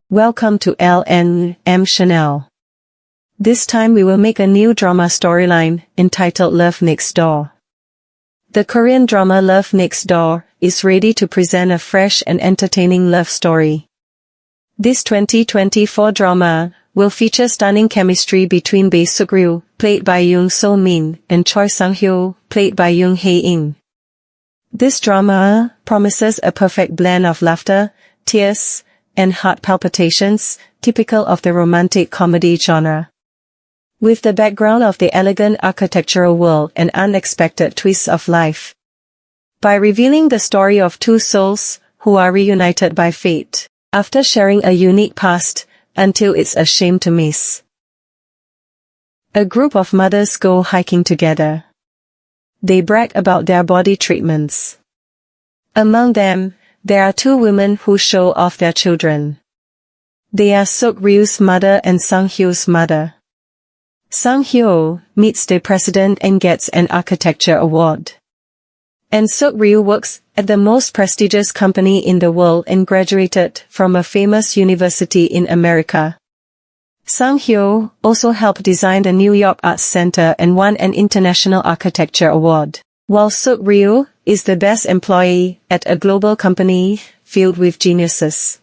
Welcome to L&M Channel. This time we will make a new drama storyline entitled Love Next Door. The Korean drama Love Next Door is ready to present a fresh and entertaining love story. This 2024 drama will feature stunning chemistry between Bae Suk-ryu, played by Yoon So-min, and Choi Sang-hyo, played by Yoon Hae-in. This drama promises a perfect blend of laughter, tears, and heart palpitations, typical of the romantic comedy genre. With the background of the elegant architectural world and unexpected twists of life. By revealing the story of two souls who are reunited by fate, after sharing a unique past, until it's a shame to miss. A group of mothers go hiking together. They brag about their body treatments. Among them, there are two women who show off their children. They are Suk-ryu's mother and Sang-hyo's mother. Sang-hyo meets the president and gets an architecture award. And Suk-ryu works at the most prestigious company in the world and graduated from a famous university in America. Sang-hyo also helped design the New York Arts Center and won an international architecture award, while Suk-ryu is the best employee at a global company filled with geniuses.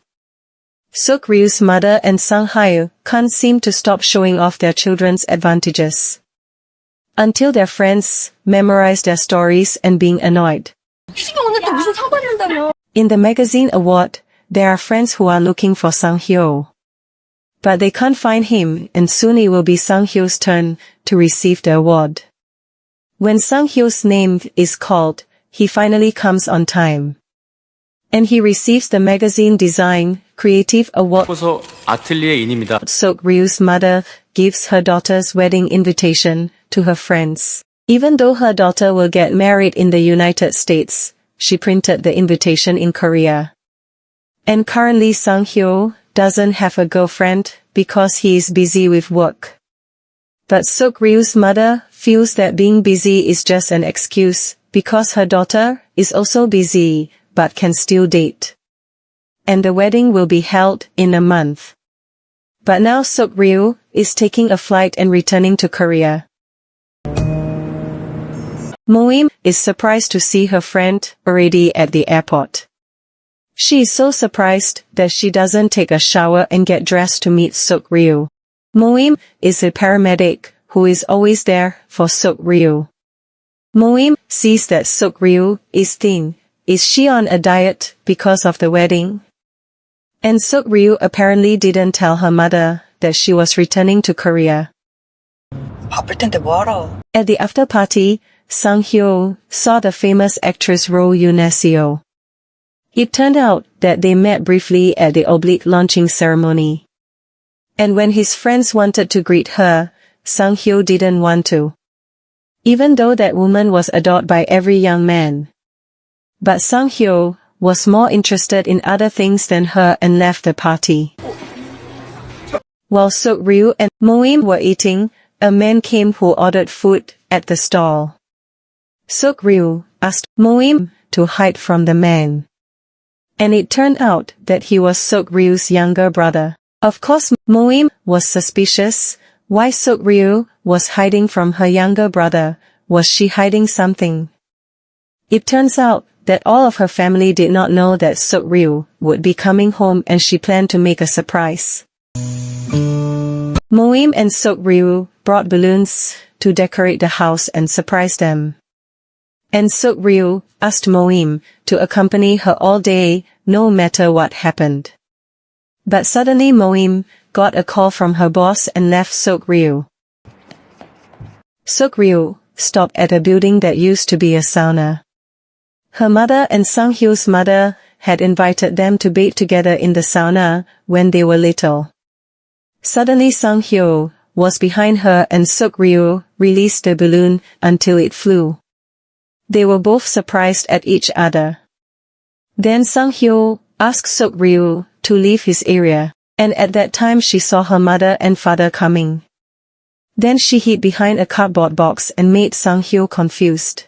Suk-ryu's mother and Sang-hyo can't seem to stop showing off their children's advantages. Until their friends memorize their stories and being annoyed. In the magazine award, there are friends who are looking for Sang-hyo. But they can't find him, and soon it will be Sang-hyo's turn to receive the award. When Sang-hyo's name is called, he finally comes on time. And he receives the magazine design creative award. Suk-ryu's mother gives her daughter's wedding invitation to her friends. Even though her daughter will get married in the United States, she printed the invitation in Korea. And currently Sang-hyo doesn't have a girlfriend because he is busy with work. But Suk-ryu's mother feels that being busy is just an excuse because her daughter is also busy but can still date. And the wedding will be held in a month. But now Suk-ryu is taking a flight and returning to Korea. Moim is surprised to see her friend already at the airport. She is so surprised that she doesn't take a shower and get dressed to meet Suk-ryu. Moim is a paramedic who is always there for Suk-ryu. Moim sees that Suk-ryu is thin. Is she on a diet because of the wedding? And Suk-ryu apparently didn't tell her mother that she was returning to Korea. At the after party, Sang-hyo saw the famous actress Roh Yoon-seo. It turned out that they met briefly at the oblique launching ceremony. And when his friends wanted to greet her, Sang-hyo didn't want to. Even though that woman was adored by every young man. But Sang-hyo was more interested in other things than her and left the party. While Suk-ryu and Moim were eating, a man came who ordered food at the stall. Suk-ryu asked Moim to hide from the man. And it turned out that he was Suk-ryu's younger brother. Of course, Moim was suspicious. Why Suk-ryu was hiding from her younger brother? Was she hiding something? It turns out that all of her family did not know that Suk-ryu would be coming home and she planned to make a surprise. Moim and Suk-ryu brought balloons to decorate the house and surprise them. And Suk-ryu asked Moim to accompany her all day, no matter what happened. But suddenly Moim got a call from her boss and left Suk-ryu. Suk-ryu stopped at a building that used to be a sauna. Her mother and Sang-hyo's mother had invited them to bathe together in the sauna when they were little. Suddenly Sang-hyo was behind her and Suk-ryu released the balloon until it flew. They were both surprised at each other. Then Sang-hyo asked Suk-ryu to leave his area, and at that time she saw her mother and father coming. Then she hid behind a cardboard box and made Sang-hyo confused.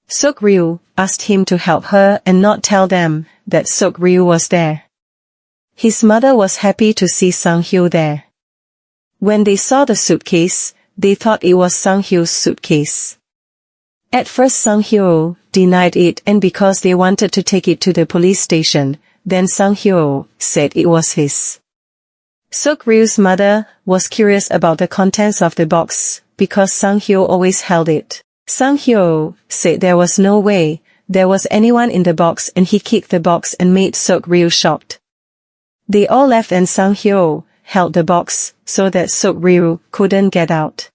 Suk-ryu asked him to help her and not tell them that Suk-ryu was there. His mother was happy to see Sang-hyo there. When they saw the suitcase, they thought it was Sang-hyo's suitcase. At first Sang-hyo denied it, and because they wanted to take it to the police station, then Sang-hyo said it was his. Seok-ryu's mother was curious about the contents of the box, because Sang-hyo always held it. Sang-hyo said there was no way there was anyone in the box, and he kicked the box and made Seok-ryu shocked. They all left and Sang-hyo held the box so that Seok-ryu couldn't get out.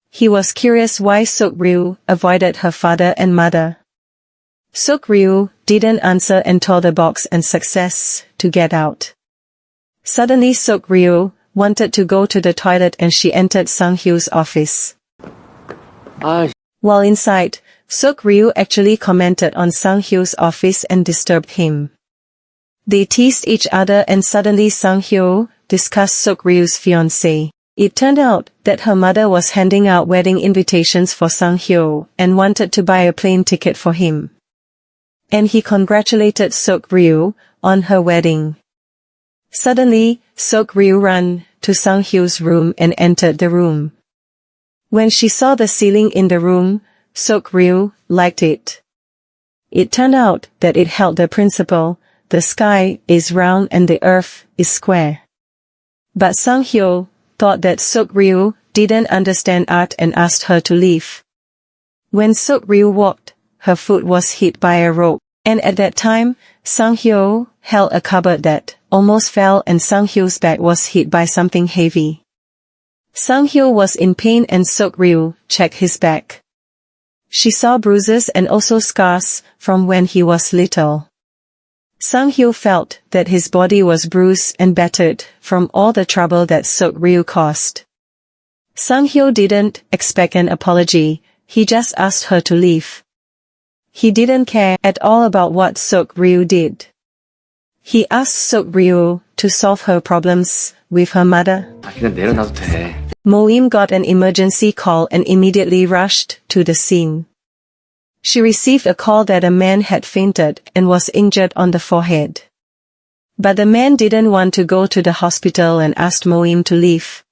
He was curious why Seok-ryu avoided her father and mother. Seok-ryu didn't answer and tore the box and success to get out. Suddenly Seok-ryu wanted to go to the toilet and she entered Sang-hyo's office. While inside, Seok-ryu actually commented on Sang-hyo's office and disturbed him. They teased each other and suddenly Sang-hyo discussed Seok-ryu's fiancé. It turned out that her mother was handing out wedding invitations for Sang-hyo and wanted to buy a plane ticket for him. And he congratulated Seok-ryu on her wedding. Suddenly, Seok-ryu ran to Sang-hyo's room and entered the room. When she saw the ceiling in the room, Seok-ryu liked it. It turned out that it held the principle, the sky is round and the earth is square. But Sang-hyo thought that Seok-ryu didn't understand art and asked her to leave. When Seok-ryu walked, her foot was hit by a rope, and at that time, Sang-hyo held a cupboard that almost fell and Sang-hyo's back was hit by something heavy. Sang-hyo was in pain and Seok-ryu checked his back. She saw bruises and also scars from when he was little. Sang-hyo felt that his body was bruised and battered from all the trouble that Seok-ryu caused. Sang-hyo didn't expect an apology, he just asked her to leave. He didn't care at all about what Seok-ryu did. He asked Seok-ryu to solve her problems with her mother. 그냥 내려놔도 돼. Moim got an emergency call and immediately rushed to the scene. She received a call that a man had fainted and was injured on the forehead. But the man didn't want to go to the hospital and asked Moim to leave.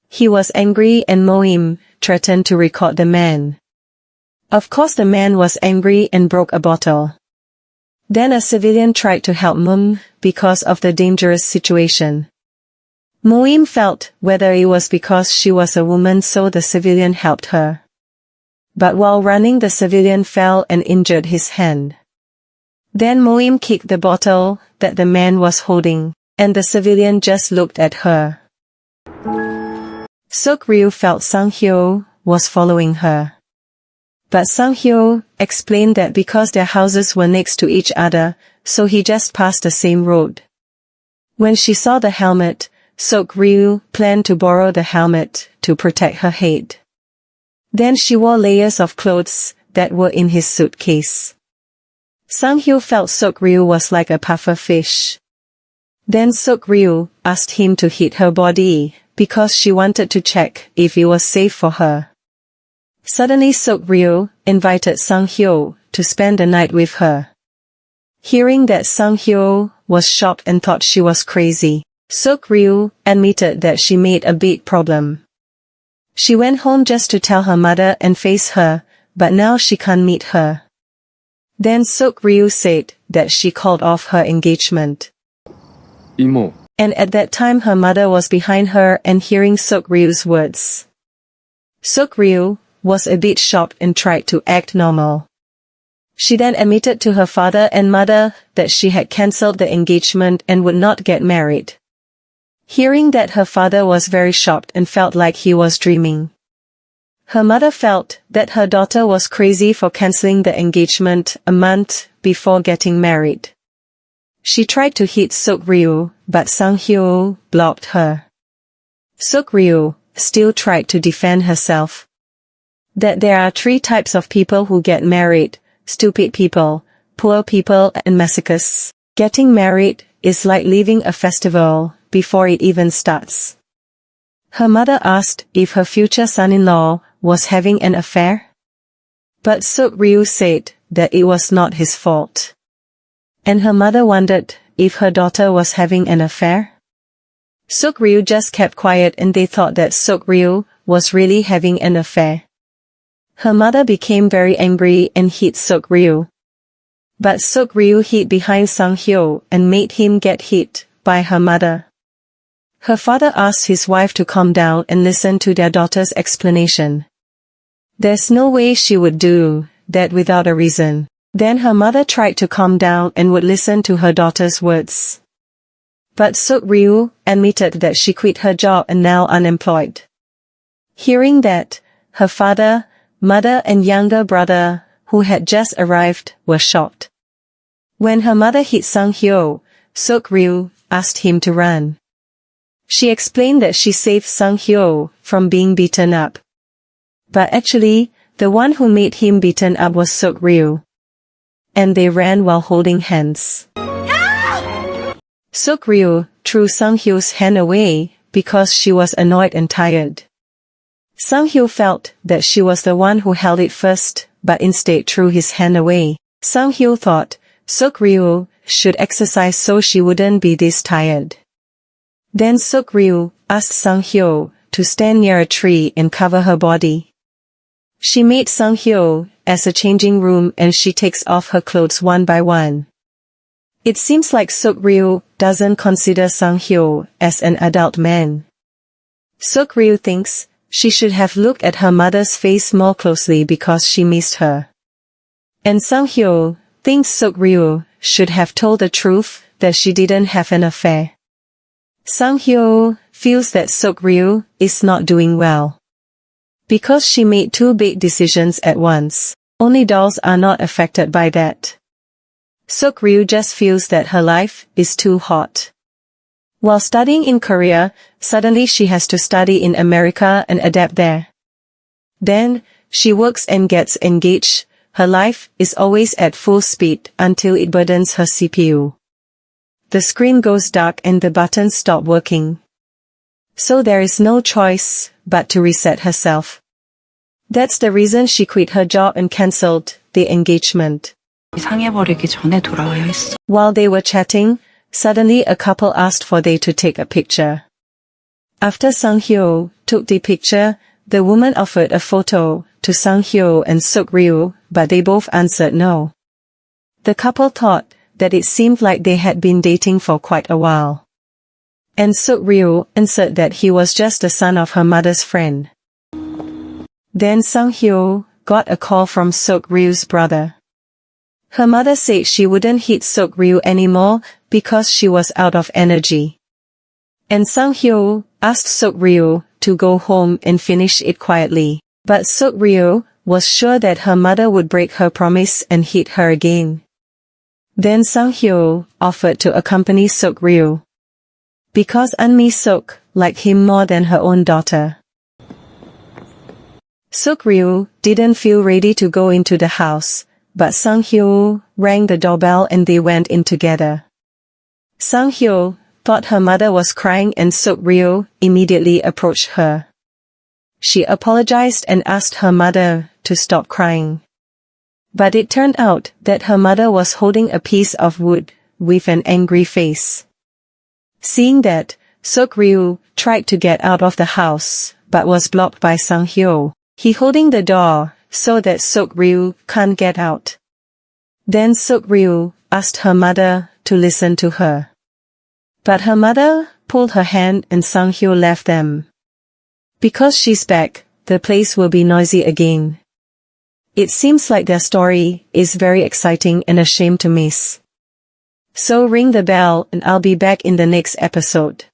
He was angry and Moim threatened to record the man. Of course the man was angry and broke a bottle. Then a civilian tried to help Moim because of the dangerous situation. Moim felt whether it was because she was a woman so the civilian helped her. But while running the civilian fell and injured his hand. Then Moim kicked the bottle that the man was holding, and the civilian just looked at her. Seok-ryu felt Sang-hyo was following her. But Sang-hyo explained that because their houses were next to each other, so he just passed the same road. When she saw the helmet, Seok-ryu planned to borrow the helmet to protect her head. Then she wore layers of clothes that were in his suitcase. Sang-hyo felt Seok-ryu was like a puffer fish. Then Seok-ryu asked him to hit her body, because she wanted to check if it was safe for her. Suddenly Seok-ryu invited Sang-hyo to spend the night with her. Hearing that Sang-hyo was shocked and thought she was crazy, Seok-ryu admitted that she made a big problem. She went home just to tell her mother and face her, but now she can't meet her. Then Seok-ryu said that she called off her engagement. 이모. And at that time her mother was behind her and hearing Seok-ryu's words. Seok-ryu was a bit shocked and tried to act normal. She then admitted to her father and mother that she had cancelled the engagement and would not get married. Hearing that, her father was very shocked and felt like he was dreaming. Her mother felt that her daughter was crazy for cancelling the engagement a month before getting married. She tried to hit Seok-ryu, but Sang-hyo blocked her. Seok-ryu still tried to defend herself. That there are 3 types of people who get married: stupid people, poor people and masochists. Getting married is like leaving a festival before it even starts. Her mother asked if her future son-in-law was having an affair. But Seok-ryu said that it was not his fault. And her mother wondered if her daughter was having an affair? Suk-ryu just kept quiet and they thought that Suk-ryu was really having an affair. Her mother became very angry and hit Suk-ryu. But Suk-ryu hid behind Sang-hyo and made him get hit by her mother. Her father asked his wife to calm down and listen to their daughter's explanation. There's no way she would do that without a reason. Then her mother tried to calm down and would listen to her daughter's words. But Suk-ryu admitted that she quit her job and now unemployed. Hearing that, her father, mother and younger brother, who had just arrived, were shocked. When her mother hit Sang-hyo, Suk-ryu asked him to run. She explained that she saved Sang-hyo from being beaten up. But actually, the one who made him beaten up was Suk-ryu. And they ran while holding hands. Suk-ryu threw Sang-hyo's hand away because she was annoyed and tired. Sang-hyo felt that she was the one who held it first, but instead threw his hand away. Sang-hyo thought Suk-ryu should exercise so she wouldn't be this tired. Then Suk-ryu asked Sang-hyo to stand near a tree and cover her body. She made Sang-hyo as a changing room and she takes off her clothes one by one. It seems like Suk-ryu doesn't consider Sang-hyo as an adult man. Suk-ryu thinks she should have looked at her mother's face more closely because she missed her. And Sang-hyo thinks Suk-ryu should have told the truth that she didn't have an affair. Sang-hyo feels that Suk-ryu is not doing well. Because she made two big decisions at once, only dolls are not affected by that. Suk-ryu just feels that her life is too hot. While studying in Korea, suddenly she has to study in America and adapt there. Then, she works and gets engaged. Her life is always at full speed until it burdens her CPU. The screen goes dark and the buttons stop working. So there is no choice but to reset herself. That's the reason she quit her job and cancelled the engagement. 상해버리기 전에 돌아와야 했어. While they were chatting, suddenly a couple asked for they to take a picture. After Sang-hyo took the picture, the woman offered a photo to Sang-hyo and Suk-ryu, but they both answered no. The couple thought that it seemed like they had been dating for quite a while. And Suk-ryu answered that he was just the son of her mother's friend. Then Sang-hyo got a call from Suk-ryu's brother. Her mother said she wouldn't hit Suk-ryu anymore because she was out of energy. And Sang-hyo asked Suk-ryu to go home and finish it quietly. But Suk-ryu was sure that her mother would break her promise and hit her again. Then Sang-hyo offered to accompany Suk-ryu. Because An-mi-suk liked him more than her own daughter. Suk-ryu didn't feel ready to go into the house, but Sang-hyo rang the doorbell and they went in together. Sang-hyo thought her mother was crying and Suk-ryu immediately approached her. She apologized and asked her mother to stop crying. But it turned out that her mother was holding a piece of wood with an angry face. Seeing that, Suk-ryu tried to get out of the house, but was blocked by Sang-hyo. He holding the door so that Suk-ryu can't get out. Then Suk-ryu asked her mother to listen to her. But her mother pulled her hand and Sang-hyo left them. Because she's back, the place will be noisy again. It seems like their story is very exciting and a shame to miss. So ring the bell and I'll be back in the next episode.